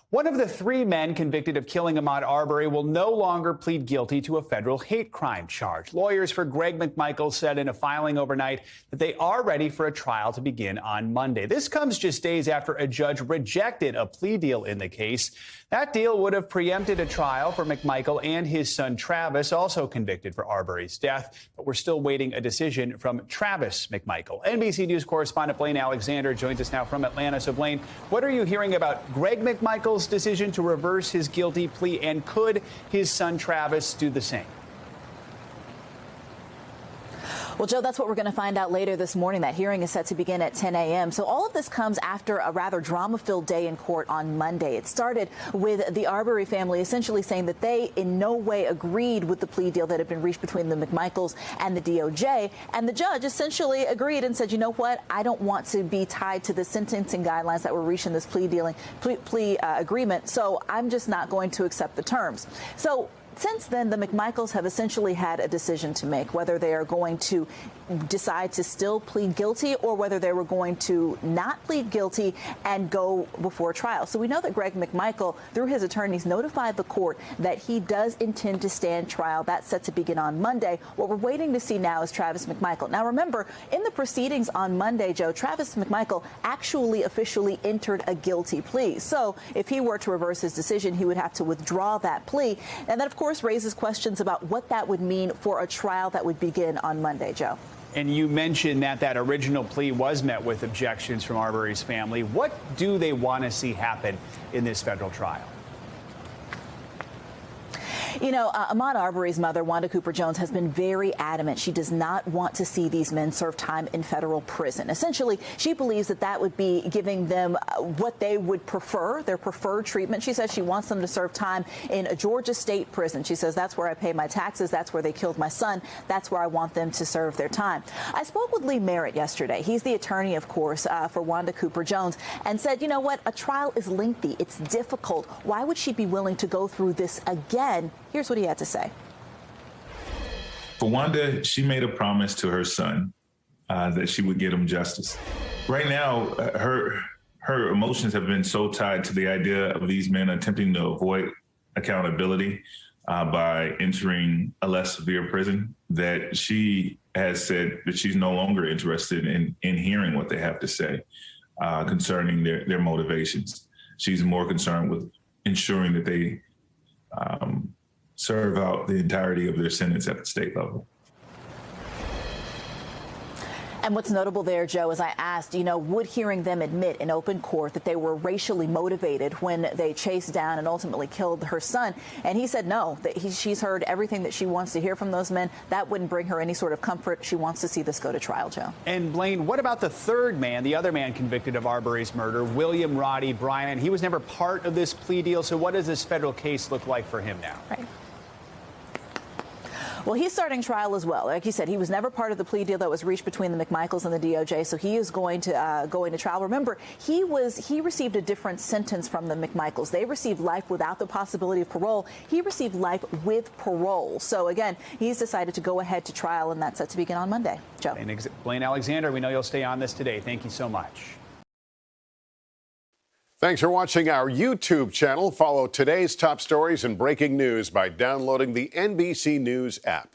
One of the three men convicted of killing Ahmaud Arbery will no longer plead guilty to a federal hate crime charge. Lawyers for Greg McMichael said in a filing overnight that they are ready for a trial to begin on Monday. This comes just days after a judge rejected a plea deal in the case. That deal would have preempted a trial for McMichael and his son Travis, also convicted for Arbery's death. But we're still waiting a decision from Travis McMichael. NBC News correspondent Blayne Alexander joins us now from Atlanta. So, Blayne, what are you hearing about Greg McMichael's decision to reverse his guilty plea, and could his son Travis do the same? Well, Joe, that's what we're going to find out later this morning. That hearing is set to begin at 10 a.m. So all of this comes after a rather drama-filled day in court on Monday. It started with the Arbery family essentially saying that they in no way agreed with the plea deal that had been reached between the McMichaels and the DOJ. And the judge essentially agreed and said, you know what, I don't want to be tied to the sentencing guidelines that were reached in this plea agreement, so I'm just not going to accept the terms. So since then, the McMichaels have essentially had a decision to make, whether they are going to decide to still plead guilty or whether they were going to not plead guilty and go before trial. So we know that Greg McMichael, through his attorneys, notified the court that he does intend to stand trial. That's set to begin on Monday. What we're waiting to see now is Travis McMichael. Now, remember, in the proceedings on Monday, Joe, Travis McMichael actually officially entered a guilty plea. So if he were to reverse his decision, he would have to withdraw that plea. And that, of course, raises questions about what that would mean for a trial that would begin on Monday, Joe. And you mentioned that that original plea was met with objections from Arbery's family. What do they want to see happen in this federal trial? You know, Ahmaud Arbery's mother, Wanda Cooper Jones, has been very adamant. She does not want to see these men serve time in federal prison. Essentially, she believes that that would be giving them what they would prefer, their preferred treatment. She says she wants them to serve time in a Georgia state prison. She says that's where I pay my taxes. That's where they killed my son. That's where I want them to serve their time. I spoke with Lee Merritt yesterday. He's the attorney, of course, for Wanda Cooper Jones, and said, you know what, a trial is lengthy. It's difficult. Why would she be willing to go through this again? Here's what he had to say. For Wanda, she made a promise to her son that she would get him justice. Right now, her emotions have been so tied to the idea of these men attempting to avoid accountability by entering a less severe prison that she has said that she's no longer interested in hearing what they have to say concerning their motivations. She's more concerned with ensuring that they serve out the entirety of their sentence at the state level. And what's notable there, Joe, is I asked, you know, would hearing them admit in open court that they were racially motivated when they chased down and ultimately killed her son? And he said no, that she's heard everything that she wants to hear from those men. That wouldn't bring her any sort of comfort. She wants to see this go to trial, Joe. And Blayne, what about the third man, the other man convicted of Arbery's murder, William RODDIE BRYAN? He was never part of this plea deal. So what does this federal case look like for him now? Right. Well, he's starting trial as well. Like you said, he was never part of the plea deal that was reached between the McMichaels and the DOJ, so he is going to trial. Remember, he received a different sentence from the McMichaels. They received life without the possibility of parole. He received life with parole. So again, he's decided to go ahead to trial, and that's set to begin on Monday. Joe. Blayne Alexander, we know you'll stay on this today. Thank you so much. Thanks for watching our YouTube channel. Follow today's top stories and breaking news by downloading the NBC News app.